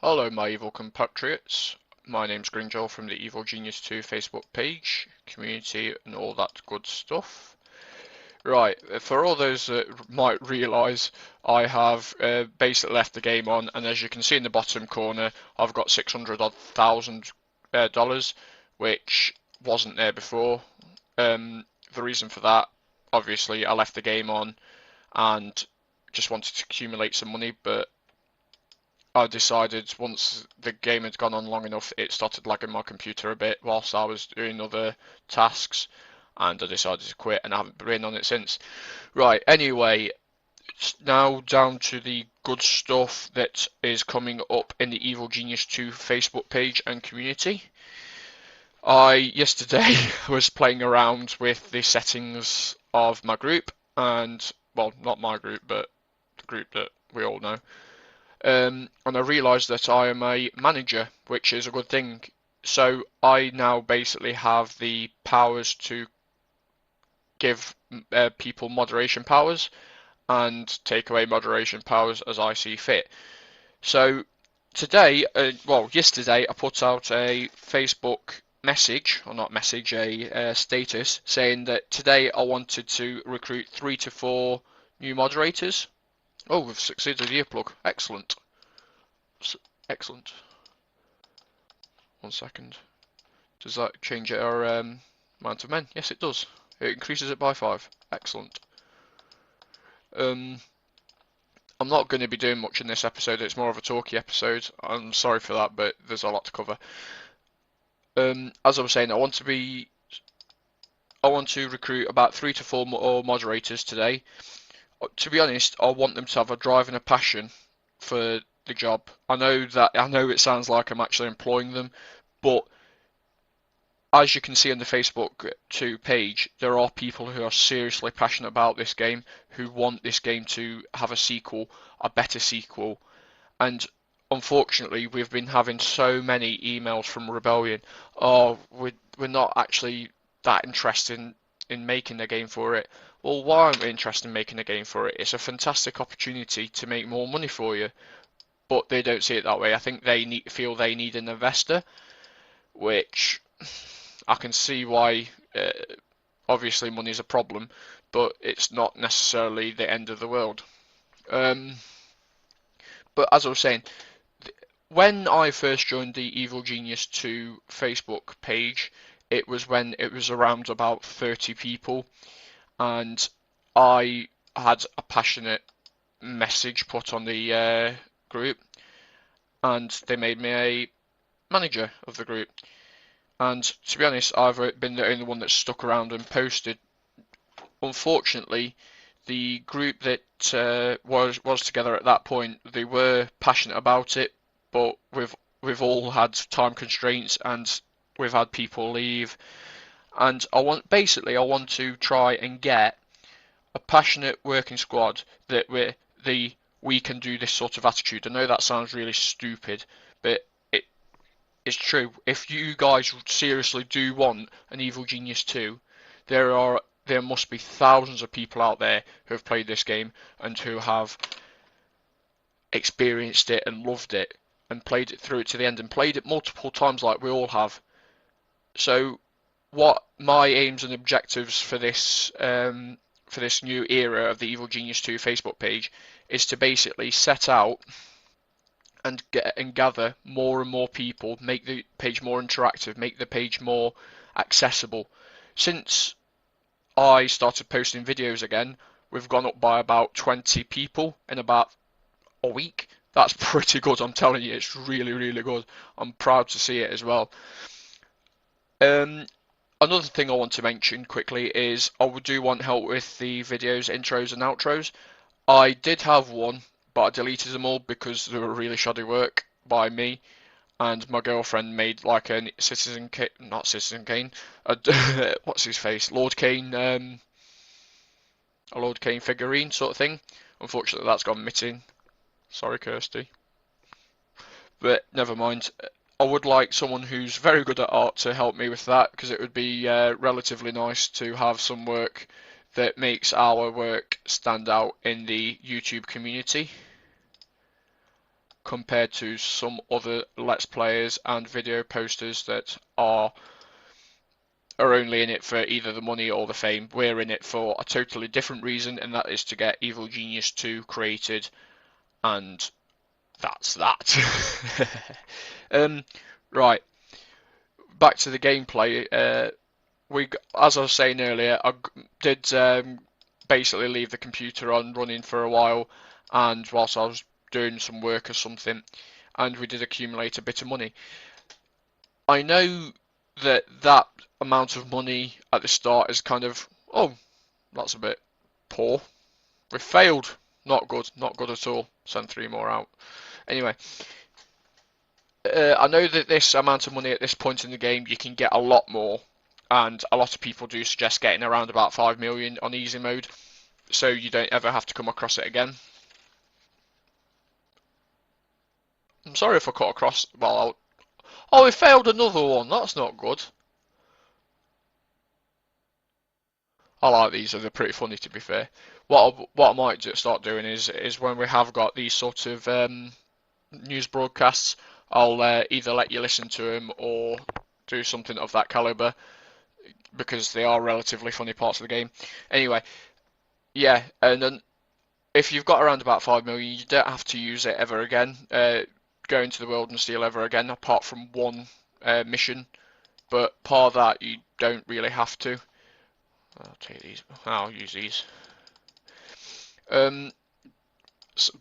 Hello my evil compatriots, my name's Grinjoel from the Evil Genius 2 Facebook page, community and all that good stuff. Right, for all those that might realise, I have basically left the game on, and as you can see in the bottom corner, I've got 600 odd thousand dollars, which wasn't there before. The reason for that, obviously I left the game on and just wanted to accumulate some money, but I decided once the game had gone on long enough, it started lagging my computer a bit whilst I was doing other tasks, and I decided to quit, and I haven't been on it since. Right, anyway, it's now down to the good stuff that is coming up in the Evil Genius 2 Facebook page and community. I yesterday was playing around with the settings of my group, and, well, not my group, but the group that we all know. And I realised that I am a manager, which is a good thing. So I now basically have the powers to give people moderation powers and take away moderation powers as I see fit. So today, yesterday, I put out a Facebook message, or not message, a status saying that today I wanted to recruit 3 to 4 new moderators. Oh, we've succeeded with the earplug. Excellent. Excellent. 1 second. Does that change our amount of men? Yes, it does. It increases it by 5. Excellent. I'm not going to be doing much in this episode. It's more of a talky episode. I'm sorry for that, but there's a lot to cover. As I was saying, I want to recruit about 3 to 4 more moderators today. To be honest, I want them to have a drive and a passion for the job. I know it sounds like I'm actually employing them, but as you can see on the Facebook 2 page, there are people who are seriously passionate about this game, who want this game to have a sequel, a better sequel. And unfortunately, we've been having so many emails from Rebellion. Oh, we're not actually that interested in making a game for it. Well, why aren't we interested in making a game for it? It's a fantastic opportunity to make more money for you. But they don't see it that way. I think they feel they need an investor, which I can see why. Obviously, money is a problem, but it's not necessarily the end of the world. But as I was saying, when I first joined the Evil Genius 2 Facebook page, it was when it was around about 30 people, and I had a passionate message put on the group, and they made me a manager of the group. And to be honest, I've been the only one that's stuck around and posted. Unfortunately, the group that was together at that point, they were passionate about it, but we've all had time constraints and we've had people leave. And I want to try and get a passionate working squad that we can do this sort of attitude. I know that sounds really stupid, but it's true. If you guys seriously do want an Evil Genius 2, there must be thousands of people out there who have played this game and who have experienced it and loved it and played it through it to the end and played it multiple times like we all have. So what my aims and objectives for this new era of the Evil Genius 2 Facebook page is to basically set out and gather more and more people, make the page more interactive, make the page more accessible. Since I started posting videos again, we've gone up by about 20 people in about a week. That's pretty good, I'm telling you, it's really, really good. I'm proud to see it as well. Another thing I want to mention quickly is I do want help with the videos, intros and outros. I did have one, but I deleted them all because they were really shoddy work by me, and my girlfriend made like a Citizen Kane, not Citizen Kane, what's his face, Lord Kane, a Lord Kane figurine sort of thing. Unfortunately, that's gone missing. Sorry, Kirsty. But never mind. I would like someone who's very good at art to help me with that, because it would be relatively nice to have some work that makes our work stand out in the YouTube community. compared to some other Let's Players and video posters that are only in it for either the money or the fame. We're in it for a totally different reason, and that is to get Evil Genius 2 created, and that's that. Right, back to the gameplay. As I was saying earlier, I did basically leave the computer on running for a while, and whilst I was doing some work or something, and we did accumulate a bit of money. I know that amount of money at the start is kind of, oh, that's a bit poor. We failed. Not good. Not good at all. Send 3 more out. Anyway, I know that this amount of money at this point in the game, you can get a lot more. And a lot of people do suggest getting around about 5 million on easy mode, so you don't ever have to come across it again. I'm sorry if I cut across. Well, oh, we failed another one. That's not good. I like these. They're pretty funny, to be fair. What I might start doing is when we have got these sort of news broadcasts, I'll either let you listen to them or do something of that caliber, because they are relatively funny parts of the game. Anyway, yeah, and then if you've got around about 5 million, you don't have to use it ever again. Go into the world and steal ever again, apart from one mission. But part of that, you don't really have to. I'll take these. I'll use these.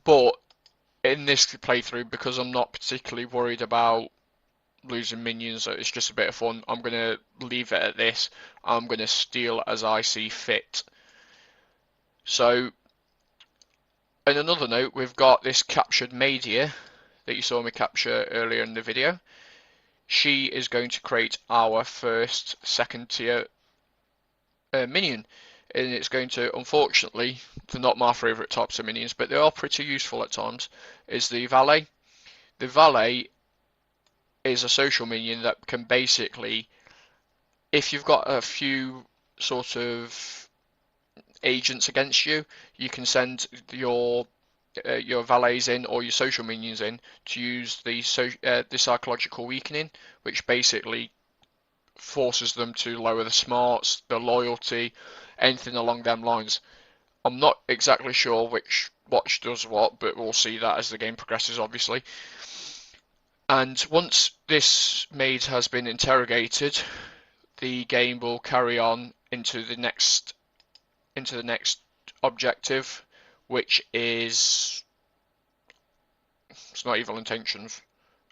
But in this playthrough, because I'm not particularly worried about losing minions, it's just a bit of fun, I'm going to leave it at this. I'm going to steal as I see fit. So, in another note, we've got this captured maid here that you saw me capture earlier in the video. She is going to create our first second tier minion, and it's going to, unfortunately, they're not my favourite types of minions, but they are pretty useful at times, is the valet. The valet is a social minion that can basically, if you've got a few sort of agents against you, you can send your valets in or your social minions in to use the psychological weakening, which basically forces them to lower the smarts, the loyalty, anything along them lines. I'm not exactly sure which watch does what, but we'll see that as the game progresses, obviously. And once this maid has been interrogated, the game will carry on into the next objective, which is, it's not Evil Intentions.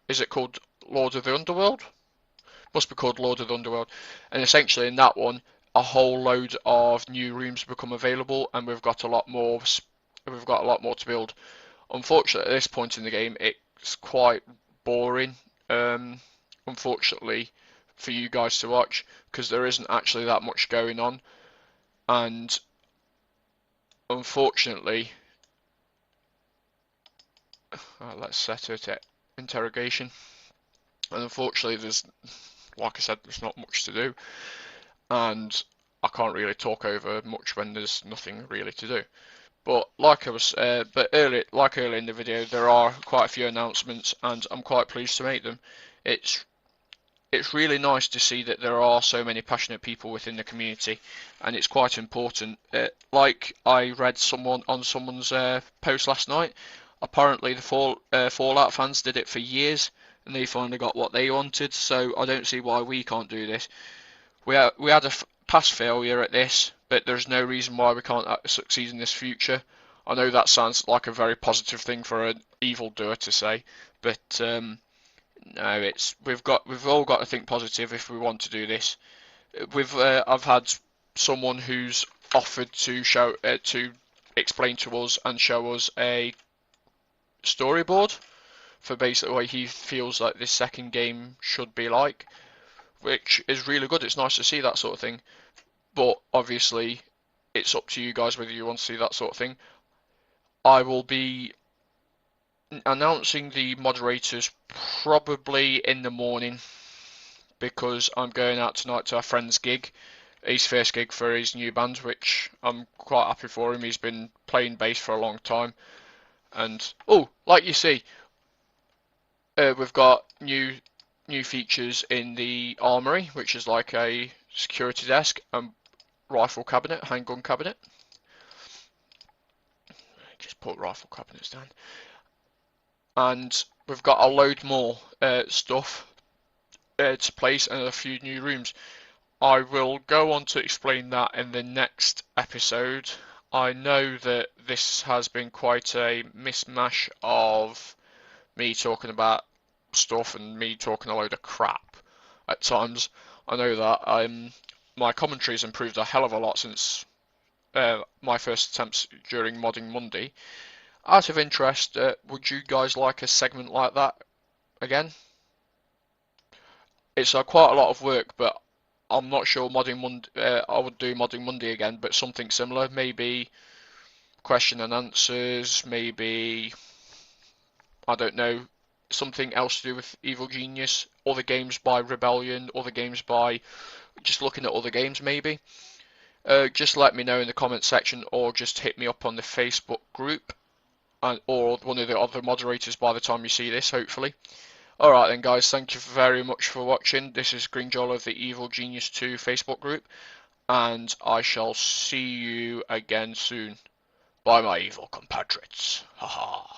Is it called Lord of the Underworld? Must be called Lord of the Underworld. And essentially in that one, a whole load of new rooms become available, and we've got a lot more to build. Unfortunately, at this point in the game, it's quite boring. Unfortunately for you guys to watch, because there isn't actually that much going on, and unfortunately, let's set it at interrogation. And unfortunately, like I said, there's not much to do, and I can't really talk over much when there's nothing really to do. But like earlier in the video, there are quite a few announcements, and I'm quite pleased to make them. It's really nice to see that there are so many passionate people within the community, and it's quite important. Like I read on someone's post last night, apparently the Fallout fans did it for years, and they finally got what they wanted. So I don't see why we can't do this. We had a past failure at this, but there's no reason why we can't succeed in this future. I know that sounds like a very positive thing for an evildoer to say, but no, we've all got to think positive if we want to do this. I've had someone who's offered to explain to us and show us a storyboard for basically what he feels like this second game should be like, which is really good. It's nice to see that sort of thing, but obviously it's up to you guys whether you want to see that sort of thing. I will be announcing the moderators probably in the morning, because I'm going out tonight to a friend's gig, his first gig for his new band, which I'm quite happy for him. He's been playing bass for a long time, and oh, like you see, We've got new features in the armory, which is like a security desk and rifle cabinet, handgun cabinet. Just put rifle cabinets down. And we've got a load more stuff to place and a few new rooms. I will go on to explain that in the next episode. I know that this has been quite a mishmash of me talking about stuff and me talking a load of crap at times. I know that my commentary's improved a hell of a lot since my first attempts during Modding Monday. Out of interest, would you guys like a segment like that again? It's quite a lot of work, but I'm not sure Modding Monday. I would do Modding Monday again, but something similar, maybe question and answers, maybe I don't know, something else to do with Evil Genius, other games by Rebellion, other games by just looking at other games maybe. Just let me know in the comment section or just hit me up on the Facebook group or one of the other moderators by the time you see this, hopefully. Alright then guys, thank you very much for watching. This is Greenjoel of the Evil Genius 2 Facebook group, and I shall see you again soon. Bye my evil compatriots. Haha.